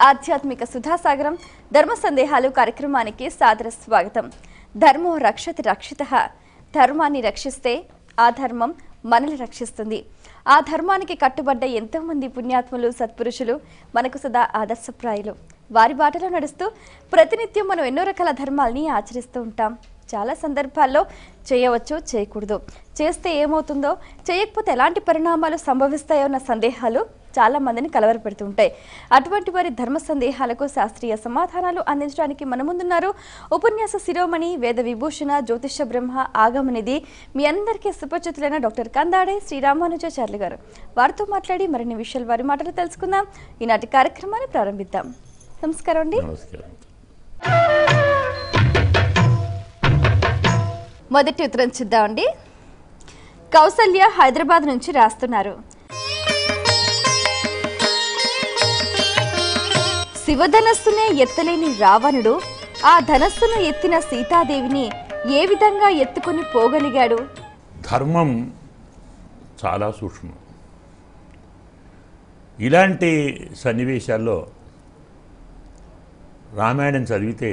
ఆధ్యాత్మిక సుధాసాగరం ధర్మ సందేహాలు కార్యక్రమానికి సాదర స్వాగతం. ధర్మో రక్షతి రక్షితః. ధర్మాన్ని రక్షిస్తే ఆ ధర్మం మనల్ని రక్షిస్తుంది. ఆ ధర్మానికి కట్టుబడ్డ ఎంతో మంది పుణ్యాత్ములు సత్పురుషులు మనకు సదా ఆదర్శప్రాయులు. వారి బాటలో నడుస్తూ ప్రతినిత్యం మనం ఎన్నో రకాల ధర్మాల్ని ఆచరిస్తూ ఉంటాం. చాలా సందర్భాల్లో చేయవచ్చు, చేయకూడదు, చేస్తే ఏమవుతుందో, చేయకపోతే ఎలాంటి పరిణామాలు సంభవిస్తాయో అన్న సందేహాలు చాలా మందిని కలవరపెడుతుంటాయి. అటువంటి వారి ధర్మ సందేహాలకు శాస్త్రీయ సమాధానాలు అందించడానికి మన ముందున్నారు ఉపన్యాస శిరోమణి, వేద విభూషణ, జ్యోతిష బ్రహ్మ, ఆగమనిధి, మీ అందరికీ సుపరిచితులైన డాక్టర్ కందాడే శ్రీరామానుజాచార్యులు గారు. వారితో మాట్లాడి మరిన్ని విషయాలు వారి మాటలు తెలుసుకుందాం. ఈనాటి కార్యక్రమాన్ని ప్రారంభిద్దాం. నమస్కారం అండి. మొదటి ఉత్తరం చూద్దామండి. కౌసల్య హైదరాబాద్ నుంచి రాస్తున్నారు. శివధనస్సునే ఎత్తలేని రావణుడు ఆ ధనస్సును ఎత్తిన సీతాదేవిని ఏ విధంగా ఎత్తుకుని పోగలిగాడు? ధర్మం చాలా సూక్ష్మం. ఇలాంటి సన్నివేశాల్లో రామాయణం చదివితే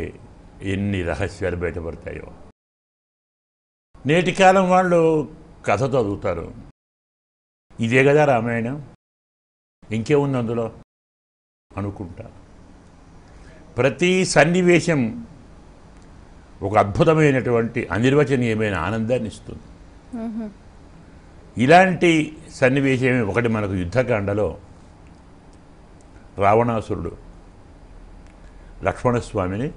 ఎన్ని రహస్యాలు బయటపడతాయో. నేటి కాలం వాళ్ళు కథ చదువుతారు, ఇదే కదా రామాయణం, ఇంకేముంది అందులో అనుకుంటా. ప్రతి సన్నివేశం ఒక అద్భుతమైనటువంటి అనిర్వచనీయమైన ఆనందాన్ని ఇస్తుంది. ఇలాంటి సన్నివేశమే ఒకటి మనకు యుద్ధకాండలో రావణాసురుడు లక్ష్మణస్వామిని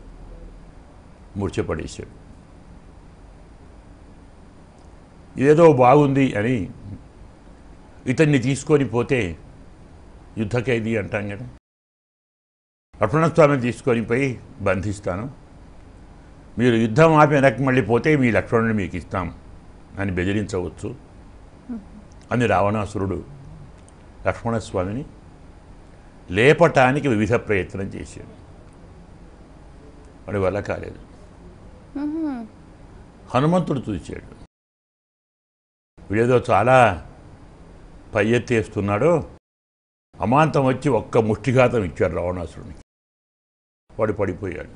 మూర్ఛపడేశాడు. ఏదో బాగుంది అని ఇతన్ని తీసుకొని పోతే యుద్ధ ఖైదీ అంటాం కదా, లక్ష్మణస్వామిని తీసుకొని పోయి బంధిస్తాను, మీరు యుద్ధం ఆపి వెనక్కి మళ్ళీ పోతే మీ లక్ష్మణుని మీకు ఇస్తాం అని బెదిరించవచ్చు అని రావణాసురుడు లక్ష్మణస్వామిని లేపటానికి వివిధ ప్రయత్నం చేశాడు. వాడి వల్ల కాలేదు. హనుమంతుడు చూశాడు, వీడేదో చాలా పై ఎత్తేస్తున్నాడో, అమాంతం వచ్చి ఒక్క ముష్టిఘాతం ఇచ్చాడు రావణాసురుడికి. వాడు పడిపోయాడు.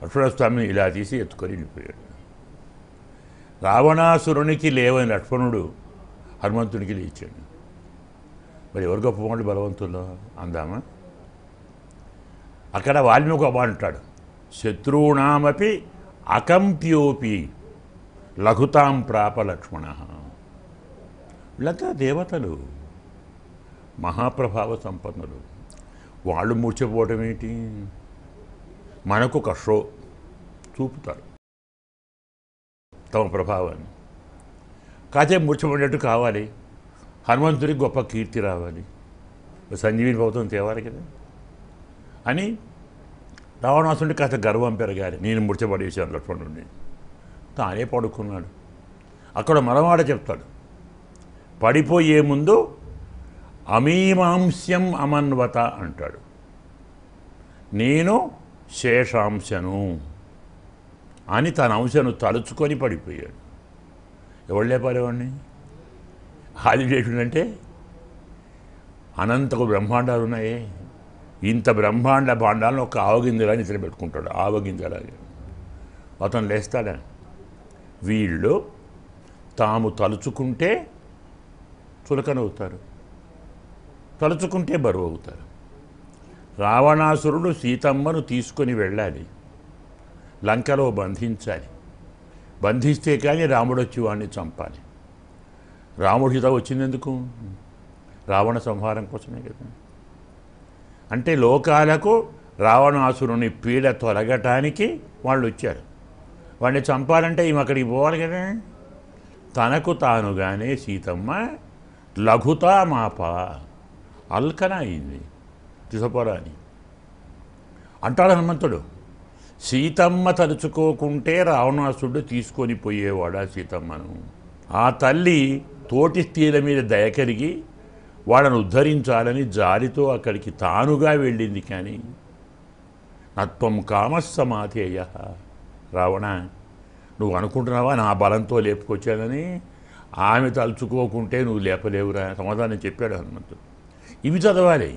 లక్ష్మణస్వామిని ఇలా తీసి ఎత్తుకొని వెళ్ళిపోయాడు. రావణాసురునికి లేవని లక్ష్మణుడు హనుమంతునికి లేచాడు. మరి ఎవరు గొప్పవాళ్ళు బలవంతుల్లో అందామా? అక్కడ వాల్మీకి ఒక అంటాడు, శత్రూణామపి అకంప్యోపి లఘుతాం ప్రాప లక్ష్మణ. వీళ్ళంతా దేవతలు, మహాప్రభావ సంపన్నులు. వాళ్ళు మూర్ఛపోవటం ఏంటి? మనకు ఒక షో చూపుతారు తమ ప్రభావాన్ని. కాసేపు మూర్ఛపడినట్టు కావాలి, హనుమంతుడికి గొప్ప కీర్తి రావాలి, సంజీవిని పర్వతం తేవాలి కదా అని రావణాసురుడికి కాస్త గర్వం పెరగాలి. నేను మూర్ఛపడేశాను లక్ష్మణుడిని. తానే పడుకున్నాడు. అక్కడ మరమాట చెప్తాడు, పడిపోయే ముందు అమీమాంస్యం అమన్వత అంటాడు. నేను శేషాంశను అని తన అంశను తలుచుకొని పడిపోయాడు. ఎవరు లేపారేవాడిని? ఆదిశేషుడంటే అనంతకు బ్రహ్మాండాలు ఉన్నాయే, ఇంత బ్రహ్మాండ భాండాలను ఒక ఆవగింజలాని ఇతను పెట్టుకుంటాడు. ఆవగింజలాగా అతను లేస్తాడా? వీళ్ళు తాము తలుచుకుంటే చులకనవుతారు, తలుచుకుంటే బరువు అవుతారు. రావణాసురుడు సీతమ్మను తీసుకొని వెళ్ళాలి, లంకలో బంధించాలి. బంధిస్తే కానీ రాముడు వచ్చి వాడిని చంపాలి. రాముడు సీత వచ్చిందెందుకు? రావణ సంహారం కోసమే కదా. అంటే లోకాలకు రావణాసురుని పీడ తొలగటానికి వాళ్ళు వచ్చారు. వాడిని చంపాలంటే ఈమె అక్కడికి పోవాలి కదా. తనకు తానుగానే సీతమ్మ లఘుతా మాప అల్కన అయింది, తిసపరాని అంటాడు హనుమంతుడు. సీతమ్మ తలుచుకోకుంటే రావణాసురుడు తీసుకొని పోయేవాడా సీతమ్మను? ఆ తల్లి తోటి స్త్రీల మీద దయ కలిగి వాళ్ళను ఉద్ధరించాలని జాలితో అక్కడికి తానుగా వెళ్ళింది. కానీ నత్వం కామస్సమాధేయ, రావణ నువ్వు అనుకుంటున్నావా నా బలంతో లేపుకొచ్చానని? ఆమె తలుచుకోకుంటే నువ్వు లేపలేవురా సమాధానం చెప్పాడు హనుమంతుడు. ఇవి చదవాలి.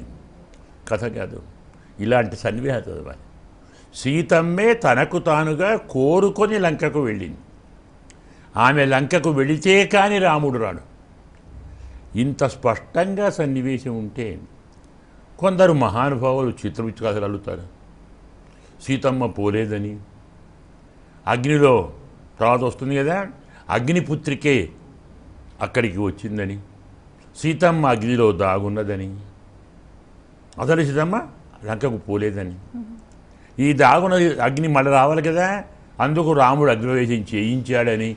కథ కాదు, ఇలాంటి సన్నివేశం చదవాలి. సీతమ్మే తనకు తానుగా కోరుకొని లంకకు వెళ్ళింది. ఆమె లంకకు వెళితే కానీ రాముడు రాడు. ఇంత స్పష్టంగా సన్నివేశం ఉంటే కొందరు మహానుభావులు చిత్రవిచిత్రాలు అల్లుతారు. సీతమ్మ పోలేదని, అగ్నిలో తర్వాత వస్తుంది కదా, అగ్నిపుత్రికే అక్కడికి వచ్చిందని, సీతమ్మ అగ్నిలో దాగున్నదని, అసలు సీతమ్మ లంకకు పోలేదని, ఈ దాగున్న అగ్ని మళ్ళీ రావాలి కదా, అందుకు రాముడు అగ్నివేశం చేయించాడని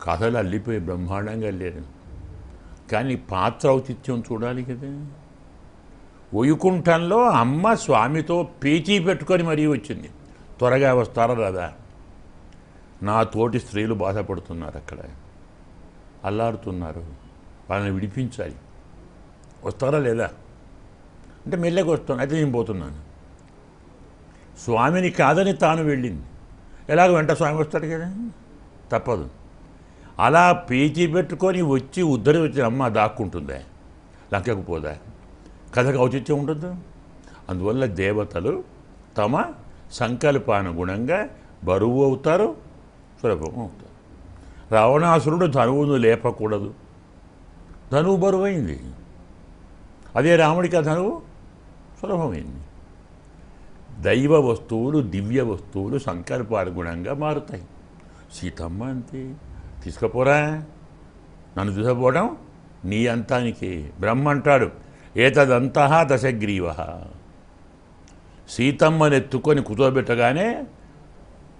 కథలు అల్లిపోయి బ్రహ్మాండంగా లేరు. కానీ పాత్ర ఔచిత్యం చూడాలి కదా. వైకుంఠంలో అమ్మ స్వామితో పేచీ పెట్టుకొని మరీ వచ్చింది. త్వరగా వస్తారా రాదా, నా తోటి స్త్రీలు బాధపడుతున్నారు, అక్కడ అల్లాడుతున్నారు, వాళ్ళని విడిపించాలి, వస్తారా లేదా అంటే మెల్లగా వస్తాను, అయితే నేను పోతున్నాను. స్వామిని కాదని తాను వెళ్ళింది. ఎలాగో వెంట స్వామి వస్తాడు కదా, తప్పదు. అలా పేచీ పెట్టుకొని వచ్చి ఉద్ధరి వచ్చిన అమ్మ దాక్కుంటుందా, లంకకు పోదా, కథకు ఔచిత్యం ఉంటుందా? అందువల్ల దేవతలు తమ సంకల్పానుగుణంగా బరువు అవుతారు, సులభం అవుతారు. రావణాసురుడు ధనువును లేపకూడదు, ధనువు బరువైంది. అదే రాముడికి ఆ ధనువు సులభమైంది. దైవ వస్తువులు, దివ్య వస్తువులు సంకల్పానుగుణంగా మారుతాయి. సీతమ్మ అంతే, తీసుకుపోరా, నన్ను తీసుకుపోవడం నీ అంతానికి. బ్రహ్మ అంటాడు, ఏతదంతః దశగ్రీవ. సీతమ్మను ఎత్తుకొని కూర్చోబెట్టగానే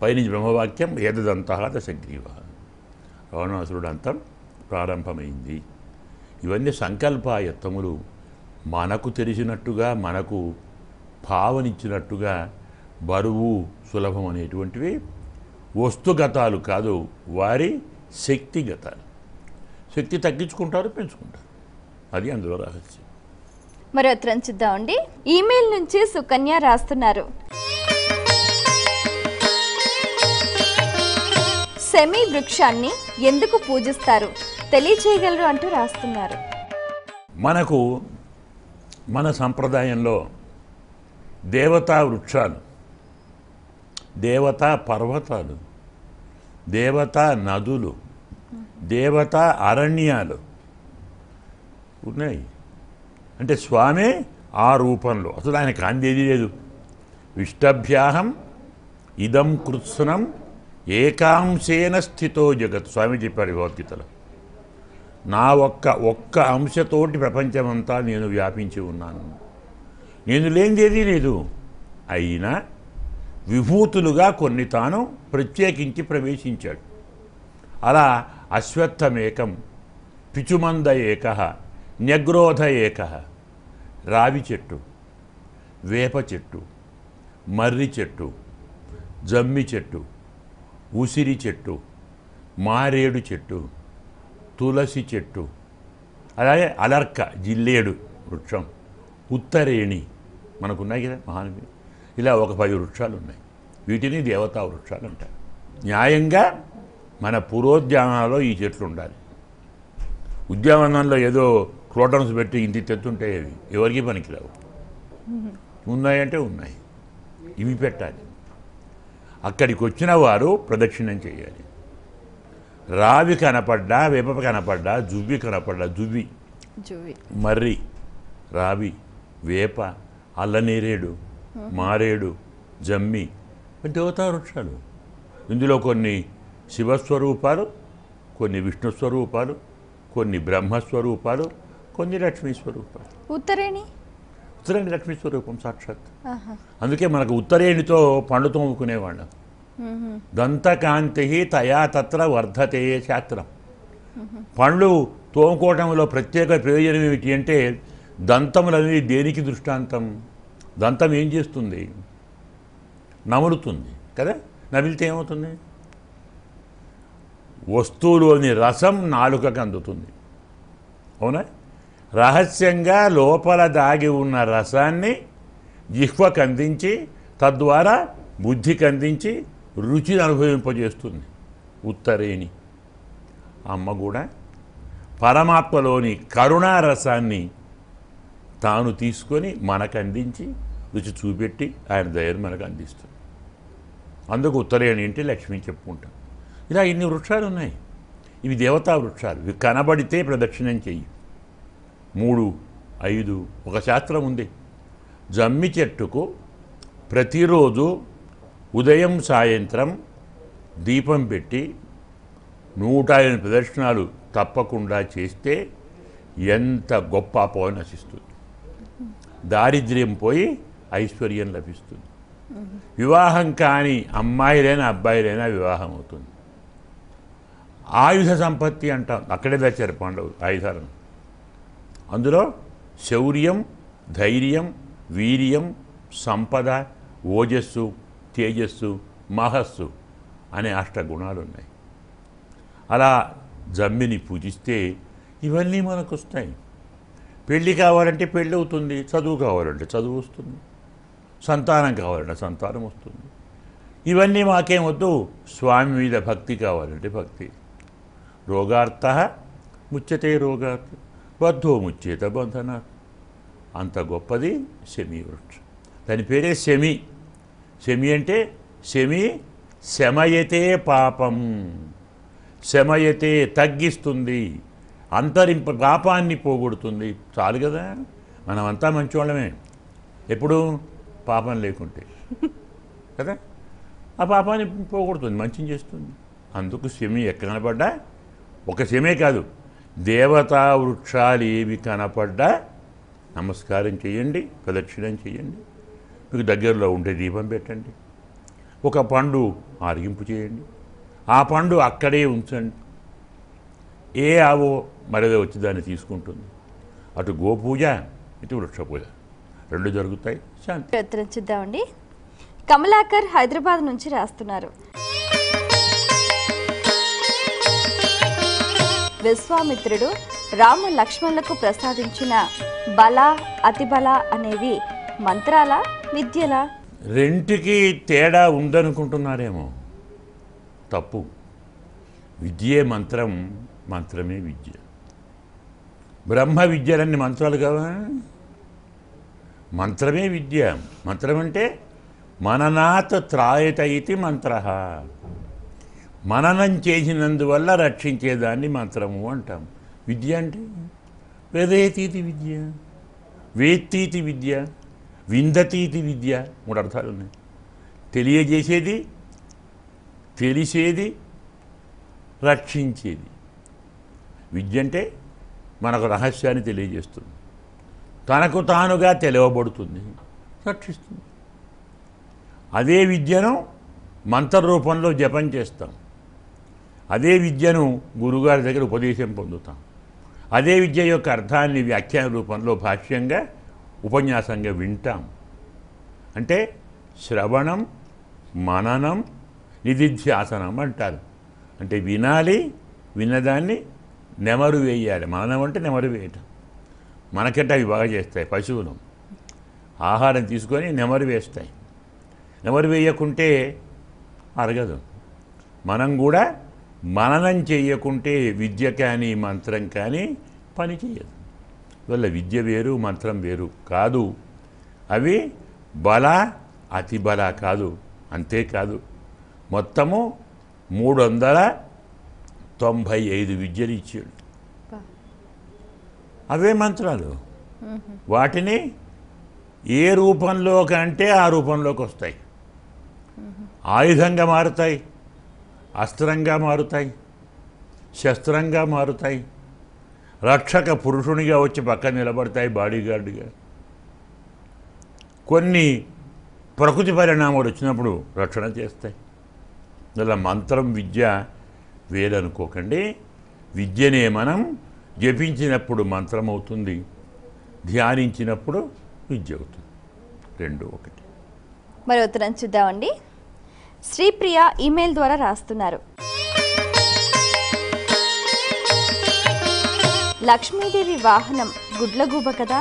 పైనుంచి బ్రహ్మవాక్యం ఏతదంతః దశగ్రీవ. రావణాసురుడు అంతం ప్రారంభమైంది. ఇవన్నీ సంకల్పాయత్తములు. మనకు తెలిసినట్టుగా, మనకు భావనిచ్చినట్టుగా బరువు సులభం అనేటువంటివి వస్తుగతాలు కాదు, వారి శక్తిగతాలు. శక్తి తగ్గించుకుంటారు, పెంచుకుంటారు, అది అందులో రహస్యం. మరో ఉత్తరం చూద్దామండి. ఈమెయిల్ నుంచి సుకన్య రాస్తున్నారు. సెమీ వృక్షాన్ని ఎందుకు పూజిస్తారు తెలియచేయగలరు అంటూ రాస్తున్నారు. మనకు మన సంప్రదాయంలో దేవతా వృక్షాలు, దేవతా పర్వతాలు, దేవతా నదులు, దేవతా అరణ్యాలు ఉన్నాయి. అంటే స్వామి ఆ రూపంలో, అసలు ఆయన కాందేది లేదు. విష్టభ్యాహం ఇదం కృత్స్నం ఏకాంశేన స్థితో జగత్, స్వామి చెప్పాడు భగవద్గీతలో. నా ఒక్క అంశతోటి ప్రపంచమంతా నేను వ్యాపించి ఉన్నాను, నేను లేనిదేదీ లేదు. అయినా విభూతులుగా కొన్ని తాను ప్రత్యేకించి ప్రవేశించాడు. అలా అశ్వత్థమేకం, పిచుమంద ఏక, న్యగ్రోధ ఏక, రావి చెట్టు, వేప చెట్టు, మర్రి చెట్టు, జమ్మి చెట్టు, ఉసిరి చెట్టు, మారేడు చెట్టు, తులసి చెట్టు, అలాగే అలర్క జిల్లేడు వృక్షం, ఉత్తరేణి మనకున్నాయి కదా మహానవి. ఇలా ఒక 10 వృక్షాలు ఉన్నాయి. వీటిని దేవతా వృక్షాలు అంటారు. న్యాయంగా మన పూర్వోద్యానాల్లో ఈ చెట్లు ఉండాలి. ఉద్యానవనంలో ఏదో క్రోటన్స్ పెట్టి ఇంటి తెత్తుంటాయి, అవి ఎవరికి పనికిరావు. ఉన్నాయంటే ఉన్నాయి, ఇవి పెట్టాలి. అక్కడికి వచ్చిన వారు ప్రదక్షిణం చేయాలి. రావి కనపడ్డా, వేప కనపడ్డా, జువ్వి కనపడ్డా, జువ్వి, మర్రి, రావి, వేప, అల్లనేరేడు, మారేడు, జమ్మి దేవతా వృక్షాలు. ఇందులో కొన్ని శివస్వరూపాలు, కొన్ని విష్ణుస్వరూపాలు, కొన్ని బ్రహ్మస్వరూపాలు, కొన్ని లక్ష్మీ స్వరూపాలు. ఉత్తరేణి లక్ష్మీ స్వరూపం సాక్షాత్. అందుకే మనకు ఉత్తరేణితో పండు తోముకునేవాళ్ళం. దంతకాంతి తయా తత్ర వర్ధతే శాస్త్రం. పండ్లు తోముకోవడంలో ప్రత్యేక ప్రయోజనం ఏమిటి అంటే, దంతములు అనేది దేనికి దృష్టాంతం? దంతం ఏం చేస్తుంది? నములుతుంది కదా. నమిలితే ఏమవుతుంది? వస్తువులోని రసం నాలుకకు అందుతుంది, అవునా? రహస్యంగా లోపల దాగి ఉన్న రసాన్ని జిహ్వకు అందించి, తద్వారా బుద్ధికి అందించి రుచిని అనుభవింపజేస్తుంది ఉత్తరేణి. అమ్మ కూడా పరమాత్మలోని కరుణారసాన్ని తాను తీసుకొని మనకు అందించి రుచి చూపెట్టి ఆయన దయను మనకు అందిస్తుంది. అందుకు ఉత్తరేణి ఇంటి లక్ష్మి చెప్పుకుంటాం. ఇలా ఇన్ని వృక్షాలు ఉన్నాయి. ఇవి దేవతా వృక్షాలు. ఇవి కనబడితే ప్రదక్షిణం చెయ్యి. 3, 5 ఒక శాస్త్రం ఉంది. జమ్మి చెట్టుకు ప్రతిరోజు ఉదయం సాయంత్రం దీపం పెట్టి 108 ప్రదక్షిణాలు తప్పకుండా చేస్తే ఎంత గొప్ప అపోహ నశిస్తుంది. దారిద్ర్యం పోయి ఐశ్వర్యం లభిస్తుంది. వివాహం కాని అమ్మాయిలైనా అబ్బాయిలైనా వివాహం అవుతుంది. ఆయుధ సంపత్తి అంటాం. అక్కడే తెచ్చారు పాండవులు ఆయుధాలను. అందులో శౌర్యం, ధైర్యం, వీర్యం, సంపద, ఓజస్సు, తేజస్సు, మహస్సు అనే 8 గుణాలు ఉన్నాయి. అలా జమ్మిని పూజిస్తే ఇవన్నీ మనకు వస్తాయి. పెళ్ళి కావాలంటే పెళ్ళి అవుతుంది, చదువు కావాలంటే చదువు వస్తుంది, సంతానం కావాలంటే సంతానం వస్తుంది. ఇవన్నీ మాకేం వద్దు, స్వామి మీద భక్తి కావాలంటే భక్తి. రోగార్థ ముచ్యతే రోగాత్, బద్ధో ముచ్యేత బంధనాత్. అంత గొప్పది శమీ వృక్షం. దాని పేరే శమి. శమి అంటే శమయతే పాపం. శమయతే తగ్గిస్తుంది, పాపాన్ని పోగొడుతుంది. చాలు కదా, మనమంతా మంచివాళ్ళమే ఎప్పుడు పాపం లేకుంటే కదా. ఆ పాపాన్ని పోగొడుతుంది, మంచిని చేస్తుంది. అందుకు శమి ఎక్కడ కనపడ్డా, ఒక శమే కాదు, దేవతా వృక్షాలు ఏవి కనపడ్డా నమస్కారం చేయండి, ప్రదక్షిణం చేయండి. మీకు దగ్గరలో ఉంటే దీపం పెట్టండి. ఒక పండు ఆరగింపు చేయండి. ఆ పండు అక్కడే ఉంచండి. ఏ ఆవో మరదో వచ్చి దాన్ని తీసుకుంటుంది. అటు గోపూజ, ఇటు వృక్ష పూజ 2 జరుగుతాయి. శాంతి. ఉత్తరం చూద్దామండి. కమలాకర్ హైదరాబాద్ నుంచి రాస్తున్నారు. విశ్వామిత్రుడు రామ లక్ష్మణులకు ప్రసాదించిన బల, అతిబల అనేవి మంత్రాల, విద్యలా? రెంటికి తేడా ఉందనుకుంటున్నారేమో. తప్పు. విద్యే మంత్రం, మంత్రమే విద్య. బ్రహ్మ విద్యలన్నీ మంత్రాలు కావా? మంత్రమే విద్య. మంత్రం అంటే మననాత్ త్రాయత ఇతి మంత్ర. మననం చేసినందువల్ల రక్షించేదాన్ని మంత్రము అంటాం. విద్య అంటే వేదయతీతి విద్య, వేత్తీతి విద్య, విందతీతి విద్య. 3 అర్థాలు ఉన్నాయి. తెలియజేసేది, తెలిసేది, రక్షించేది. విద్య అంటే మనకు రహస్యాన్ని తెలియజేస్తుంది, తనకు తానుగా తెలియబడుతుంది, రక్షిస్తుంది. అదే విద్యను మంత్ర రూపంలో జపం చేస్తాం. అదే విద్యను గురుగారి దగ్గర ఉపదేశం పొందుతాం. అదే విద్య యొక్క అర్థాన్ని వ్యాఖ్యాన రూపంలో భాష్యంగా, ఉపన్యాసంగా వింటాం. అంటే శ్రవణం, మననం, నిధిధ్యాసనం అంటారు. అంటే వినాలి, విన్నదాన్ని నెమరు వేయాలి. మననం అంటే నెమరు వేయటం. మనకంటే అవి బాగా చేస్తాయి. పశువులు ఆహారం తీసుకొని నెమరు వేస్తాయి. నెమరు వేయకుంటే అరగదు. మనం కూడా మననం చేయకుంటే విద్య కానీ మంత్రం కానీ పని చేయదు. వల్ల విద్య వేరు, మంత్రం వేరు కాదు. అవి బల, అతి బల కాదు. అంతేకాదు, మొత్తము 395 విద్యలు ఇచ్చాడు. అవే మంత్రాలు. వాటిని ఏ రూపంలో కంటే ఆ రూపంలోకి వస్తాయి. ఆయుధంగా మారుతాయి, అస్త్రంగా మారుతాయి, శస్త్రంగా మారుతాయి, రక్షక పురుషునిగా వచ్చి పక్కన నిలబడతాయి, బాడీగార్డుగా. కొన్ని ప్రకృతి పరిణామాలు వచ్చినప్పుడు రక్షణ చేస్తాయి. ఇలా మంత్రం, విద్య వేరనుకోకండి. విద్యనే మనం జపించినప్పుడు మంత్రం అవుతుంది, ధ్యానించినప్పుడు విద్య అవుతుంది. 2 ఒకటి. మరి ఉత్తరం చూద్దామండి. శ్రీప్రియ ఈమెయిల్ ద్వారా రాస్తున్నారు. లక్ష్మీదేవి వాహనం గుడ్లగూబ కదా,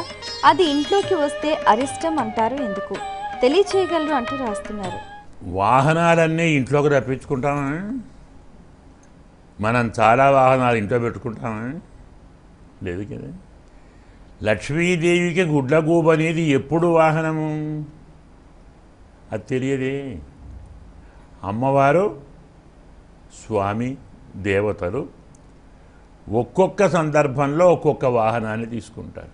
అది ఇంట్లోకి వస్తే అరిష్టం అంటారు, ఎందుకు తెలియచేయగలరు అంటూ రాస్తున్నారు. వాహనాలన్నీ ఇంట్లోకి రప్పించుకుంటామా? మనం చాలా వాహనాలు ఇంట్లో పెట్టుకుంటామా? లేదు కదా. లక్ష్మీదేవికి గుడ్లగూబ అనేది ఎప్పుడు వాహనము అది తెలియదే. అమ్మవారు స్వామి దేవతలు ఒక్కొక్క సందర్భంలో ఒక్కొక్క వాహనాన్ని తీసుకుంటారు.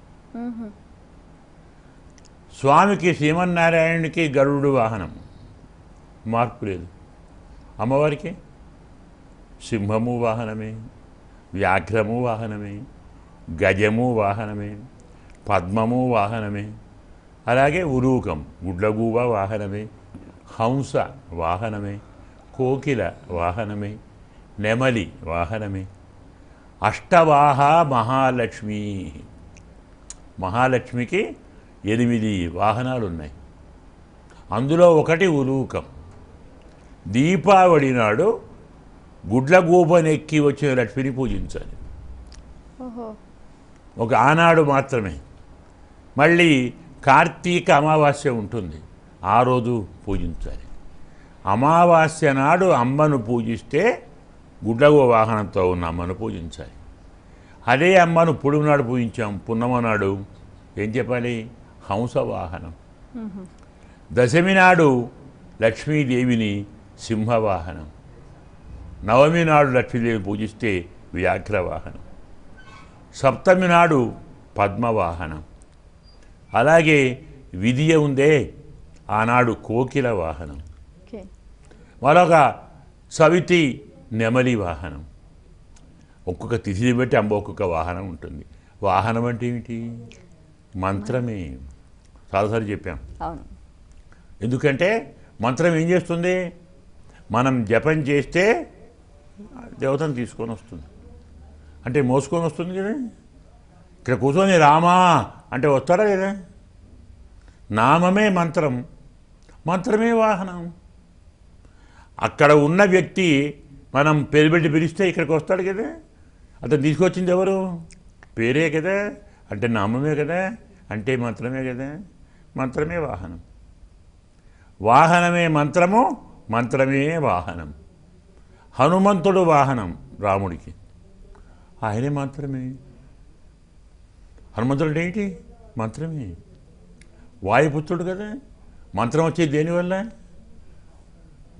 స్వామికి శ్రీమన్నారాయణునికి గరుడు వాహనం, మార్పు లేదు. అమ్మవారికి సింహము వాహనమే, వ్యాఘ్రము వాహనమే, గజము వాహనమే, పద్మము వాహనమే, అలాగే ఉరూకం గుడ్లగూబ వాహనమే, హంస వాహనమే, కోకిల వాహనమే, నెమలి వాహనమే. అష్టవాహ మహాలక్ష్మి, మహాలక్ష్మికి 8 వాహనాలు ఉన్నాయి. అందులో ఒకటి ఉలూకం. దీపావళి నాడు గుడ్లగూబనెక్కి వచ్చిన లక్ష్మిని పూజించాలి. ఒక ఆనాడు మాత్రమే. మళ్ళీ కార్తీక అమావాస్య ఉంటుంది, ఆ రోజు పూజించాలి. అమావాస్య నాడు అమ్మను పూజిస్తే గుడ్లగూబ వాహనంతో ఉన్న అమ్మను పూజించాలి. అదే అమ్మను పొడుగు నాడు పూజించాం, పున్నమ నాడు ఏం చెప్పాలి? హంస వాహనం. దశమి నాడు లక్ష్మీదేవిని సింహవాహనం. నవమి నాడు లక్ష్మీదేవి పూజిస్తే వ్యాఘ్ర వాహనం. సప్తమి నాడు పద్మవాహనం. అలాగే విధియ ఉందే, ఆనాడు కోకిల వాహనం. మరొక సవితి నెమలి వాహనం. ఒక్కొక్క తిథిని బట్టి అమ్మ ఒక్కొక్క వాహనం ఉంటుంది. వాహనం అంటే ఏమిటి? మంత్రమే. చాలాసార్లు చెప్పాం. ఎందుకంటే మంత్రం ఏం చేస్తుంది? మనం జపం చేస్తే దేవతను తీసుకొని వస్తుంది, అంటే మోసుకొని వస్తుంది కదా. ఇక్కడ కూర్చొని రామా అంటే వస్తాడా లేదా? నామమే మంత్రం, మంత్రమే వాహనం. అక్కడ ఉన్న వ్యక్తి మనం పేరు పెట్టి పిలిస్తే ఇక్కడికి వస్తాడు కదా. అతను తీసుకొచ్చింది ఎవరు? పేరే కదా, అంటే నామమే కదా, అంటే మంత్రమే కదా. మంత్రమే వాహనం. వాహనమే మంత్రము, మంత్రమే వాహనం. హనుమంతుడు వాహనం రాముడికి, ఆయనే మంత్రమే. హనుమంతుడు అంటే ఏంటి? మంత్రమే. వాయుపుత్రుడు కదా. మంత్రం వచ్చేది దేనివల్ల?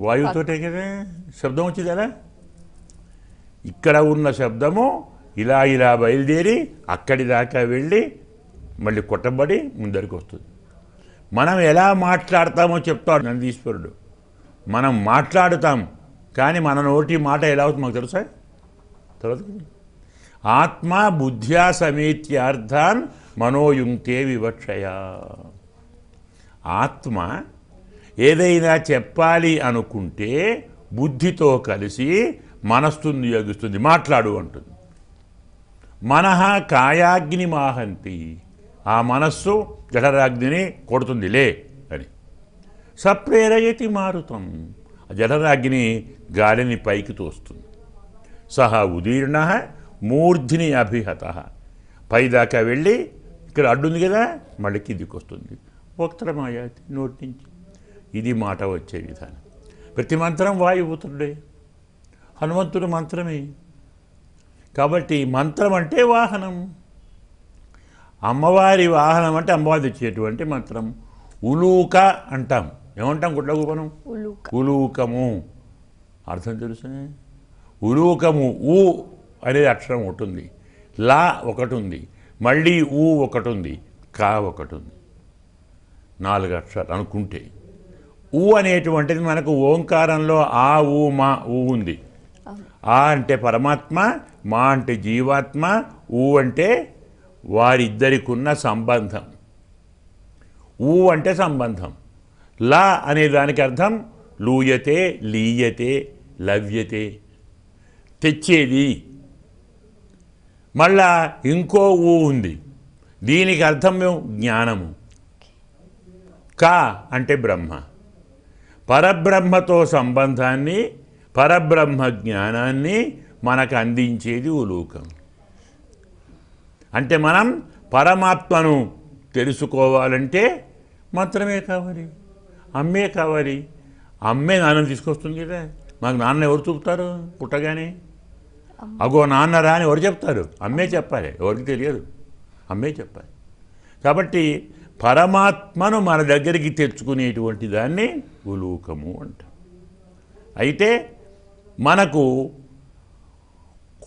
వాయువుతోటే కదా. శబ్దం వచ్చేది ఎలా? ఇక్కడ ఉన్న శబ్దము ఇలా ఇలా బయలుదేరి అక్కడి దాకా వెళ్ళి మళ్ళీ కొట్టబడి ముందరికి వస్తుంది. మనం ఎలా మాట్లాడతామో చెప్తాడు నందీశ్వరుడు. మనం మాట్లాడుతాం, కానీ మన నోటి మాట ఎలా అవుతుంది మాకు తెలుసా? తెలియదు. ఆత్మ బుద్ధ్యా సమేత్యార్థాన్ మనోయుంక్తే వివక్షయా. ఆత్మ ఏదైనా చెప్పాలి అనుకుంటే బుద్ధితో కలిసి మనస్సును నియోగిస్తుంది, మాట్లాడు అంటుంది. మనః కాయాగ్ని మాహంతి, ఆ మనస్సు జఠరాగ్నిని కొడుతుంది లే అని. సప్రేరయతి మారుతం, జఠరాగ్ని గాలిని పైకి తోస్తుంది. సహ ఉదీర్ణ మూర్ధిని అభిహత, పైదాకా వెళ్ళి ఇక్కడ అడ్డుంది కదా మళ్ళీ కిందికి వస్తుంది. వక్త్రమాయాతి, నోటి నుంచి. ఇది మాట వచ్చే విధానం. ప్రతి మంత్రం వాయుపుత్రుడే, హనుమంతుడు మంత్రమే. కాబట్టి మంత్రం అంటే వాహనం. అమ్మవారి వాహనం అంటే అమ్మవారి తెచ్చేటువంటి మంత్రం. ఉలూక అంటాం. ఏమంటాం? గుడ్లగూబనం ఉలూకము. అర్థం తెలుసా? ఉలూకము ఊ అనేది అక్షరం ఒకటి ఉంది, లా ఒకటి ఉంది, మళ్ళీ ఊ ఒకటి ఉంది, కా ఒకటి ఉంది. 4 అక్షరాలు అనుకుంటే. ఊ అనేటువంటిది మనకు ఓంకారంలో ఆ ఊ మా ఊ ఉంది. ఆ అంటే పరమాత్మ, మా అంటే జీవాత్మ, ఊ అంటే వారిద్దరికి ఉన్న సంబంధం. ఊ అంటే సంబంధం. లా అనే దానికి అర్థం లూయతే, లీయతే, లవ్యతే, తెచ్చేది. మళ్ళా ఇంకో ఊ ఉంది, దీనికి అర్థం జ్ఞానము. కా అంటే బ్రహ్మ. పరబ్రహ్మతో సంబంధాన్ని, పరబ్రహ్మ జ్ఞానాన్ని మనకు అందించేది ఉలూకం. అంటే మనం పరమాత్మను తెలుసుకోవాలంటే మంత్రమే కావాలి, అమ్మే కావాలి. అమ్మే నాన్నని తీసుకొస్తుంది కదా. మాకు నాన్న ఎవరు చూపుతారు? పుట్టగానే అగో నాన్న రా అని ఎవరు చెప్తారు? అమ్మే చెప్పాలి. ఎవరికి తెలియదు, అమ్మే చెప్పాలి. కాబట్టి పరమాత్మను మన దగ్గరికి తెచ్చుకునేటువంటి దాన్ని ఉలూకము అంట. అయితే మనకు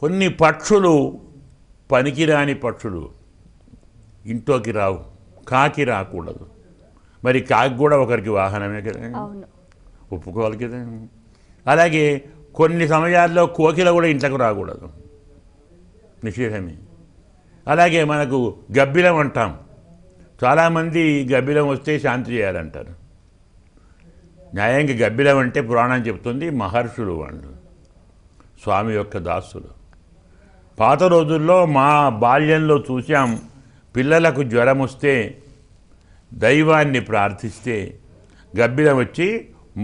కొన్ని పక్షులు పనికిరాని పక్షులు ఇంట్లోకి రావు, కాకి రాకూడదు. మరి కాకి కూడా ఒకరికి వాహనమే కదా, ఒప్పుకోవాలి కదా. అలాగే కొన్ని సమయాల్లో కోకిల కూడా ఇంట్లోకి రాకూడదు, నిషేధమే. అలాగే మనకు గబ్బిలం అంటాం, చాలామంది గబ్బిలం వస్తే శాంతి చేయాలంటారు. న్యాయంగా గబ్బిలం అంటే పురాణం చెప్తుంది మహర్షులు, వాళ్ళు స్వామి యొక్క దాసులు. పాత రోజుల్లో మా బాల్యంలో చూసాం, పిల్లలకు జ్వరం వస్తే దైవాన్ని ప్రార్థిస్తే గబ్బిలం వచ్చి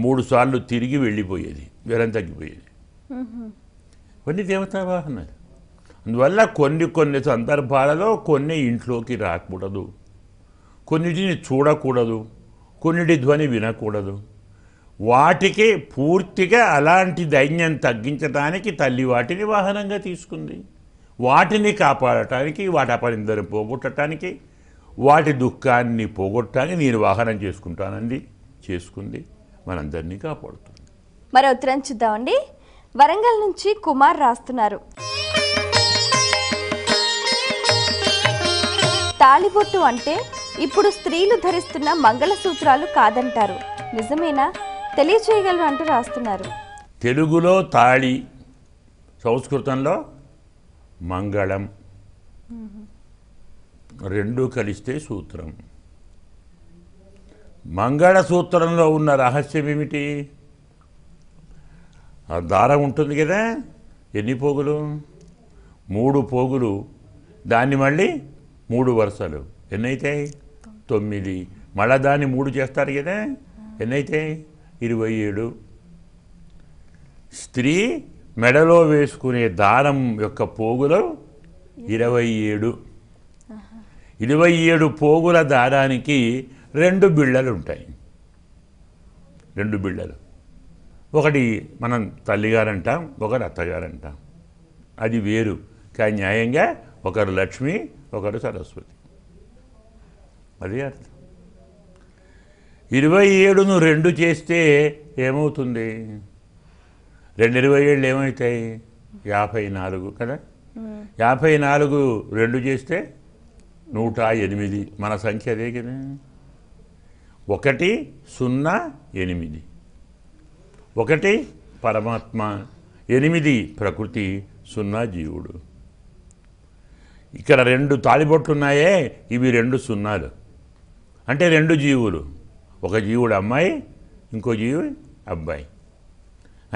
3 సార్లు తిరిగి వెళ్ళిపోయేది, జ్వరం తగ్గిపోయేది. కొన్ని దేవతా వాహనాలు. అందువల్ల కొన్ని సందర్భాలలో కొన్ని ఇంట్లోకి రాకూడదు, కొన్నిటిని చూడకూడదు, కొన్నిటి ధ్వని వినకూడదు. వాటికి పూర్తిగా అలాంటి దైన్యం తగ్గించడానికి తల్లి వాటిని వాహనంగా తీసుకుంది. వాటిని కాపాడటానికి, వాటి అపరిందరిని పోగొట్టడానికి, వాటి దుఃఖాన్ని పోగొట్టడానికి నేను వాహనం చేసుకుంటానండి, చేసుకుంది, మనందరినీ కాపాడుతుంది. మరో ఉత్తరం చూద్దామండి. వరంగల్ నుంచి కుమార్ రాస్తున్నారు. తాళిబొట్టు అంటే ఇప్పుడు స్త్రీలు ధరిస్తున్న మంగళసూత్రాలు కాదంటారు, నిజమేనా? తెలియచేయగలరు అంటూ రాస్తున్నారు. తెలుగులో తాళి, సంస్కృతంలో మంగళం, రెండు కలిస్తే సూత్రం. మంగళసూత్రంలో ఉన్న రహస్యం ఏమిటి? ఆ దారం ఉంటుంది కదా, ఎన్ని పోగులు? 3 పోగులు, దాన్ని మళ్ళీ 3 వరుసలు, ఎన్నైతాయి? 9. మళ్ళా దాన్ని 3 చేస్తారు కదా, ఎన్నైతాయి? 27. స్త్రీ మెడలో వేసుకునే దారం యొక్క పోగులు 27. 27 పోగుల దారానికి 2 బిళ్ళలు ఉంటాయి. 2 బిళ్ళలు, ఒకటి మనం తల్లిగారంటాం, ఒకరు అత్తగారంటాం. అది వేరు, కానీ న్యాయంగా ఒకరు లక్ష్మి, ఒకరు సరస్వతి. అదే అర్థం. 27ను 2 చేస్తే ఏమవుతుంది? 2 27 ఏమవుతాయి? 54 కదా. 54 2 చేస్తే 108. మన సంఖ్య అదే కదా. 1 0 8. 1 పరమాత్మ, 8 ప్రకృతి, 0 జీవుడు. ఇక్కడ 2 తాళిబొట్లు ఉన్నాయే, ఇవి 2 సున్నాలు. అంటే 2 జీవులు, ఒక జీవుడు అమ్మాయి, ఇంకో జీవుడు అబ్బాయి.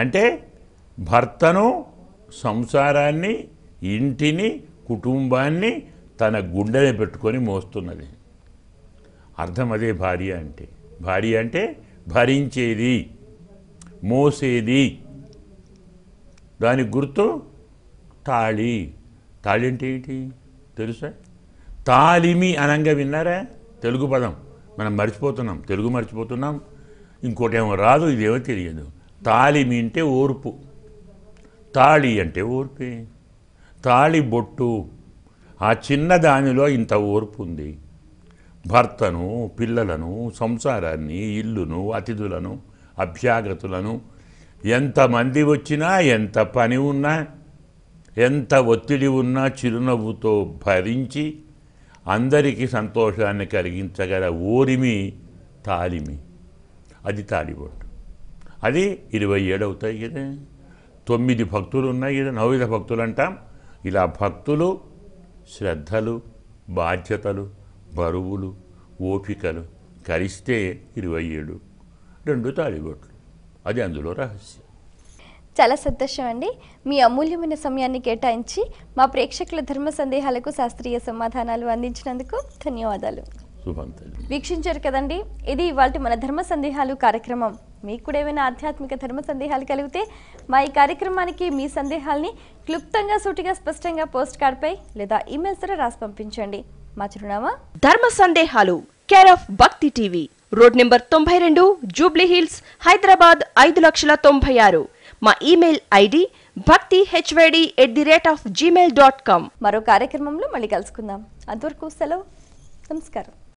అంటే భర్తను, సంసారాన్ని, ఇంటిని, కుటుంబాన్ని తన గుండెని పెట్టుకొని మోస్తున్నది. అర్థం అదే భార్య అంటే. భార్య అంటే భరించేది, మోసేది. దానికి గుర్తు తాళి. తాళి అంటే ఏంటి తెలుసా? తాలిమి అనంగా విన్నారా? తెలుగు పదం మనం మర్చిపోతున్నాం, తెలుగు మర్చిపోతున్నాం. ఇంకోటేమో రాదు, ఇదేమో తెలియదు. తాలిమి అంటే ఓర్పు, తాళి అంటే ఓర్పే. తాళి బొట్టు, ఆ చిన్న దానిలో ఇంత ఓర్పు ఉంది. భర్తను, పిల్లలను, సంసారాన్ని, ఇల్లును, అతిథులను, అభ్యాగతులను, ఎంతమంది వచ్చినా, ఎంత పని ఉన్నా, ఎంత ఒత్తిడి ఉన్నా చిరునవ్వుతో భరించి అందరికీ సంతోషాన్ని కలిగించగల ఓరిమి తాలిమి. అది తాళిబొట్టు. అది 27 అవుతాయి కదా. 9 భక్తులు ఉన్నాయి కదా, నవవిధ భక్తులు అంటాం. ఇలా భక్తులు, శ్రద్ధలు, బాధ్యతలు, బరువులు, ఓపికలు కలిస్తే 27, 2 తాళిబొట్లు. అది అందులో రహస్యం. చాలా సంతోషం అండి. మీ అమూల్యమైన సమయాన్ని కేటాయించి మా ప్రేక్షకుల ధర్మ సందేహాలకు శాస్త్రీయ సమాధానాలు అందించినందుకు ధన్యవాదాలు. వీక్షించారు కదండి, ఇది ఇవాల్టి మన ధర్మ సందేహాలు కార్యక్రమం. మీకు కూడా ఏమైనా ఆధ్యాత్మిక ధర్మ సందేహాలు కలిగితే మా ఈ కార్యక్రమానికి మీ సందేహాల్ని క్లుప్తంగా, సూటిగా, స్పష్టంగా పోస్ట్ కార్డ్పై లేదా ఈమెయిల్స్ ద్వారా రాసి పంపించండి. మా చిరునామా ధర్మ సందేహాలు, కేర్ ఆఫ్ భక్తి TV, road number 92, Jubilee hills, Hyderabad 5,96,000. మా ఈమెయిల్ ఐడి bhaktihyd@gmail.com. మరో కార్యక్రమంలో మళ్ళీ కలుసుకుందాం. అంతవరకు సెలవు. నమస్కారం.